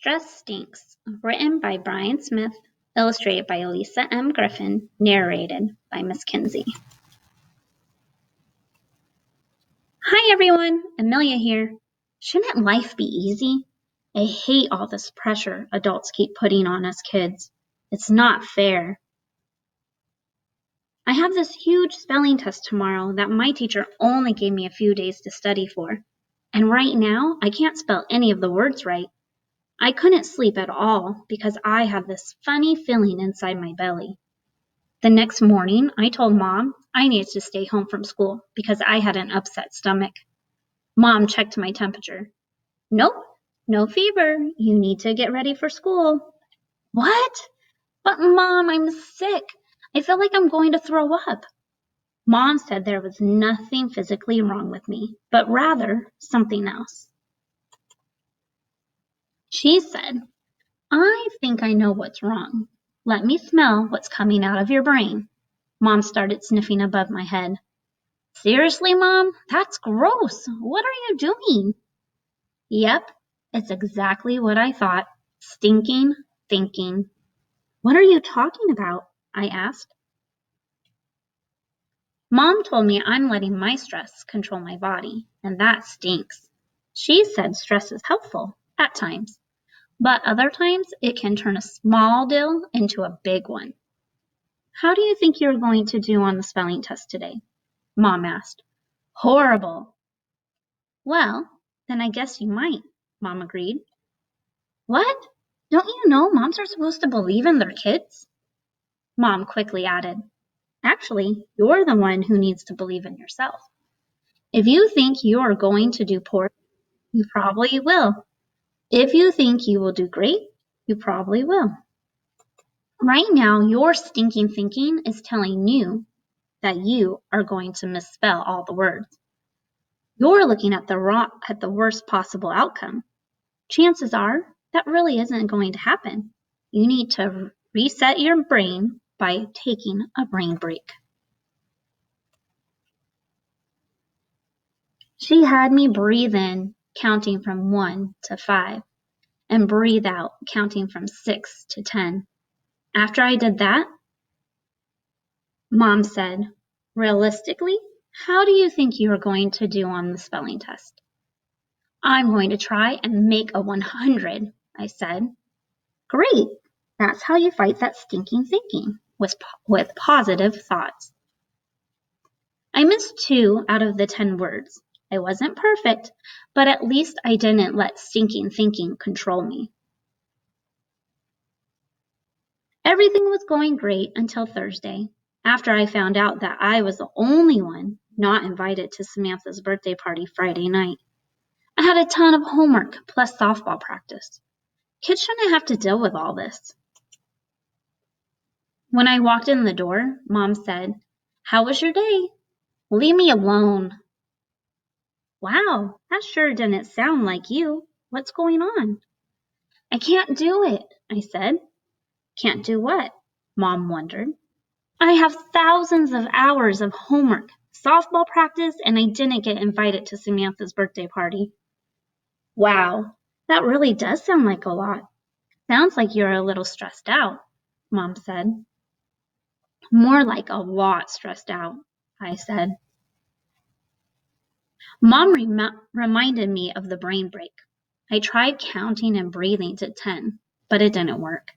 Stress Stinks, written by Brian Smith, illustrated by Lisa M. Griffin, narrated by Miss Kinsey. Hi everyone, Amelia here. Shouldn't life be easy? I hate all this pressure adults keep putting on us kids. It's not fair. I have this huge spelling test tomorrow that my teacher only gave me a few days to study for. And right now, I can't spell any of the words right. I couldn't sleep at all because I had this funny feeling inside my belly. The next morning, I told Mom I needed to stay home from school because I had an upset stomach. Mom checked my temperature. Nope, no fever. You need to get ready for school. What? But Mom, I'm sick. I feel like I'm going to throw up. Mom said there was nothing physically wrong with me, but rather something else. She said, I think I know what's wrong. Let me smell what's coming out of your brain. Mom started sniffing above my head. Seriously, Mom? That's gross. What are you doing? Yep, it's exactly what I thought. Stinking thinking. What are you talking about? I asked. Mom told me I'm letting my stress control my body, and that stinks. She said stress is helpful, at times, but other times it can turn a small deal into a big one. How do you think you're going to do on the spelling test today? Mom asked. Horrible. Well, then I guess you might, Mom agreed. What? Don't you know moms are supposed to believe in their kids? Mom quickly added, actually, you're the one who needs to believe in yourself. If you think you are going to do poorly, you probably will. If you think you will do great, you probably will. Right now, your stinking thinking is telling you that you are going to misspell all the words. You're looking at the worst possible outcome. Chances are that really isn't going to happen. You need to reset your brain by taking a brain break. She had me breathe in, counting from 1 to 5, and breathe out, counting from 6 to 10. After I did that, Mom said, realistically, how do you think you are going to do on the spelling test? I'm going to try and make a 100, I said. Great. That's how you fight that stinking thinking, with positive thoughts. I missed 2 out of the 10 words. I wasn't perfect, but at least I didn't let stinking thinking control me. Everything was going great until Thursday, after I found out that I was the only one not invited to Samantha's birthday party Friday night. I had a ton of homework plus softball practice. Kids shouldn't have to deal with all this. When I walked in the door, Mom said, How was your day? Leave me alone. Wow, that sure didn't sound like you. What's going on? I can't do it, I said. Can't do what? Mom wondered. I have thousands of hours of homework, softball practice, and I didn't get invited to Samantha's birthday party. Wow, that really does sound like a lot. Sounds like you're a little stressed out, Mom said. More like a lot stressed out, I said. Mom reminded me of the brain break. I tried counting and breathing to 10, but it didn't work.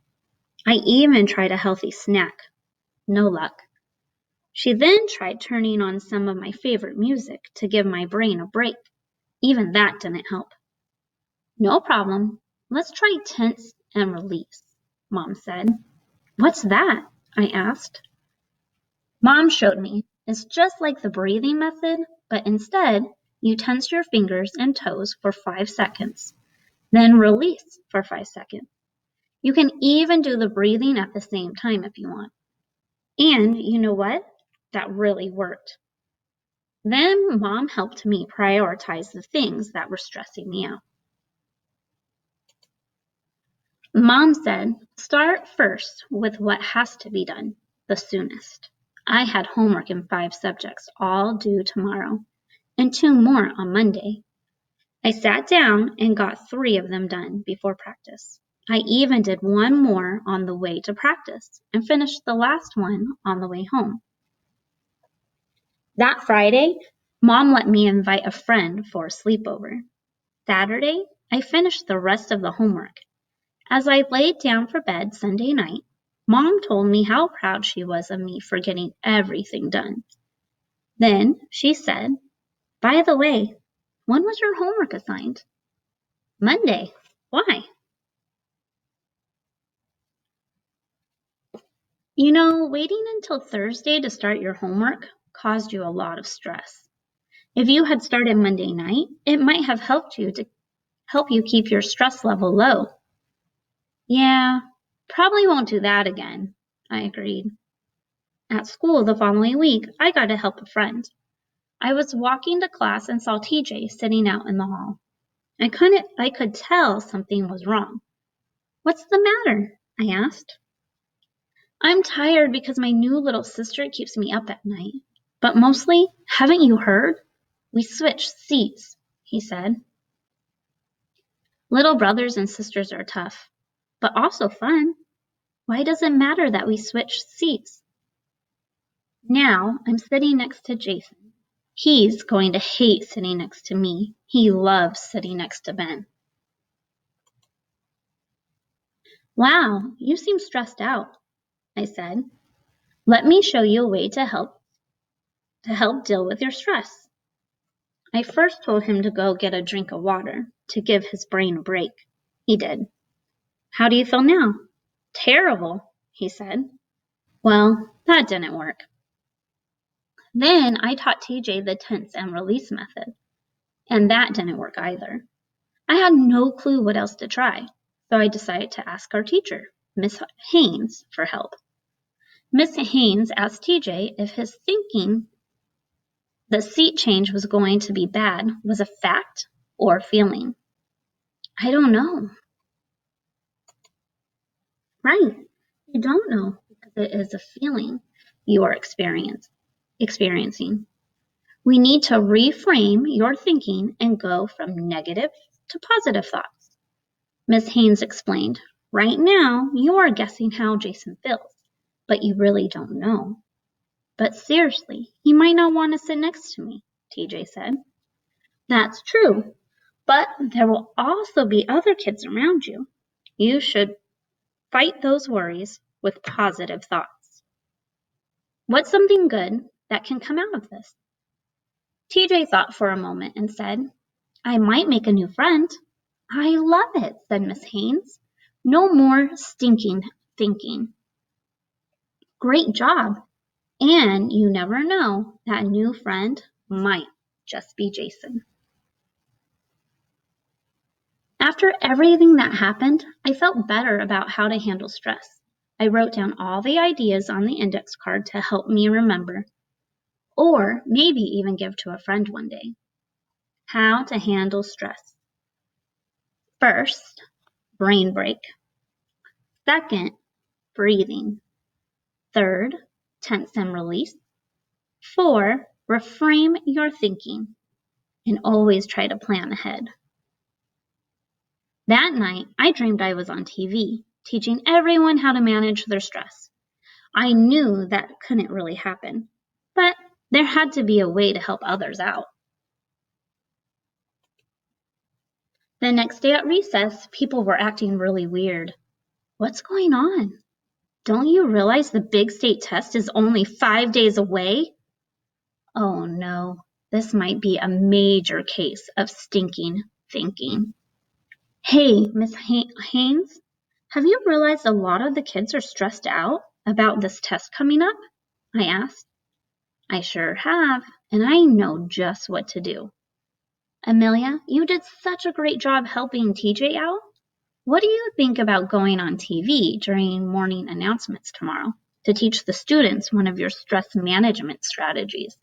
I even tried a healthy snack. No luck. She then tried turning on some of my favorite music to give my brain a break. Even that didn't help. No problem. Let's try tense and release, Mom said. What's that? I asked. Mom showed me. It's just like the breathing method, but instead, you tense your fingers and toes for 5 seconds, then release for 5 seconds. You can even do the breathing at the same time if you want. And you know what? That really worked. Then Mom helped me prioritize the things that were stressing me out. Mom said, start first with what has to be done the soonest. I had homework in 5 subjects, all due tomorrow, and 2 more on Monday. I sat down and got 3 of them done before practice. I even did one more on the way to practice and finished the last one on the way home. That Friday, Mom let me invite a friend for a sleepover. Saturday, I finished the rest of the homework. As I laid down for bed Sunday night, Mom told me how proud she was of me for getting everything done. Then she said, "By the way, when was your homework assigned?" "Monday." "Why?" "You know, waiting until Thursday to start your homework caused you a lot of stress. If you had started Monday night, it might have helped you keep your stress level low." "Yeah, probably won't do that again," I agreed. At school the following week, I got to help a friend. I was walking to class and saw TJ sitting out in the hall. I could tell something was wrong. "What's the matter?" I asked. "I'm tired because my new little sister keeps me up at night. But mostly, haven't you heard? We switched seats," he said. Little brothers and sisters are tough, but also fun. Why does it matter that we switched seats? Now I'm sitting next to Jason. He's going to hate sitting next to me. He loves sitting next to Ben. "Wow, you seem stressed out," I said. "Let me show you a way to help deal with your stress." I first told him to go get a drink of water to give his brain a break. He did. "How do you feel now?" "Terrible," he said. Well, that didn't work. Then I taught TJ the tense and release method, and that didn't work either. I had no clue what else to try, so I decided to ask our teacher, Miss Haynes, for help. Miss Haynes asked TJ if his thinking the seat change was going to be bad was a fact or feeling. "I don't know." Right. You don't know because it is a feeling you are experiencing. We need to reframe your thinking and go from negative to positive thoughts. Miss Haynes explained, "Right now, you are guessing how Jason feels, but you really don't know." "But seriously, he might not want to sit next to me," TJ said. "That's true, but there will also be other kids around you. You should fight those worries with positive thoughts. What's something good that can come out of this?" TJ thought for a moment and said, "I might make a new friend." "I love it," said Miss Haynes. "No more stinking thinking." "Great job. And you never know, that new friend might just be Jason." After everything that happened, I felt better about how to handle stress. I wrote down all the ideas on the index card to help me remember, or maybe even give to a friend one day. How to handle stress. First, brain break. Second, breathing. Third, tense and release. 4, reframe your thinking, and always try to plan ahead. That night, I dreamed I was on TV, teaching everyone how to manage their stress. I knew that couldn't really happen, but there had to be a way to help others out. The next day at recess, people were acting really weird. "What's going on? Don't you realize the big state test is only 5 days away?" Oh no, this might be a major case of stinking thinking. "Hey, Miss Haynes, have you realized a lot of the kids are stressed out about this test coming up?" I asked. "I sure have, and I know just what to do." "Amelia, you did such a great job helping TJ out. What do you think about going on TV during morning announcements tomorrow to teach the students one of your stress management strategies?"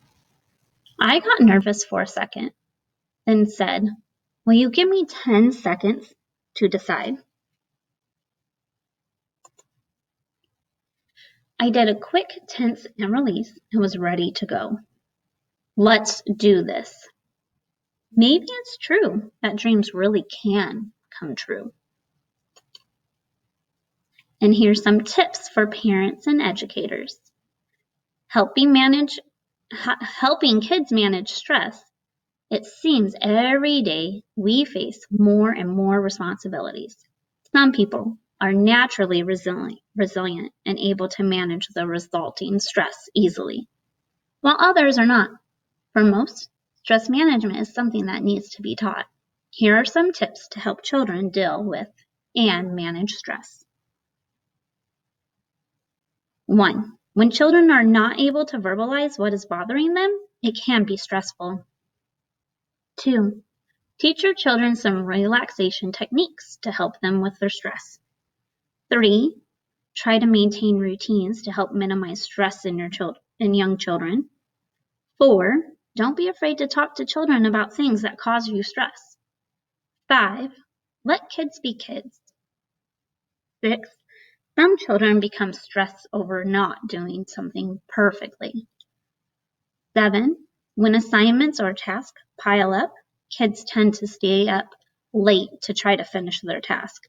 I got nervous for a second, then said, "Will you give me 10 seconds to decide?" I did a quick tense and release and was ready to go. Let's do this. Maybe it's true that dreams really can come true. And here's some tips for parents and educators. Helping kids manage stress. It seems every day we face more and more responsibilities. Some people are naturally resilient and able to manage the resulting stress easily, while others are not. For most, stress management is something that needs to be taught. Here are some tips to help children deal with and manage stress. 1. When children are not able to verbalize what is bothering them, it can be stressful. 2. Teach your children some relaxation techniques to help them with their stress. 3. Try to maintain routines to help minimize stress in young children. 4. Don't be afraid to talk to children about things that cause you stress. 5. Let kids be kids. 6. Some children become stressed over not doing something perfectly. 7. When assignments or tasks pile up, kids tend to stay up late to try to finish their task.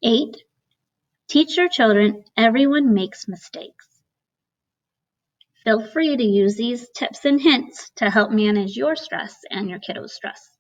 8. Teach your children everyone makes mistakes. Feel free to use these tips and hints to help manage your stress and your kiddos' stress.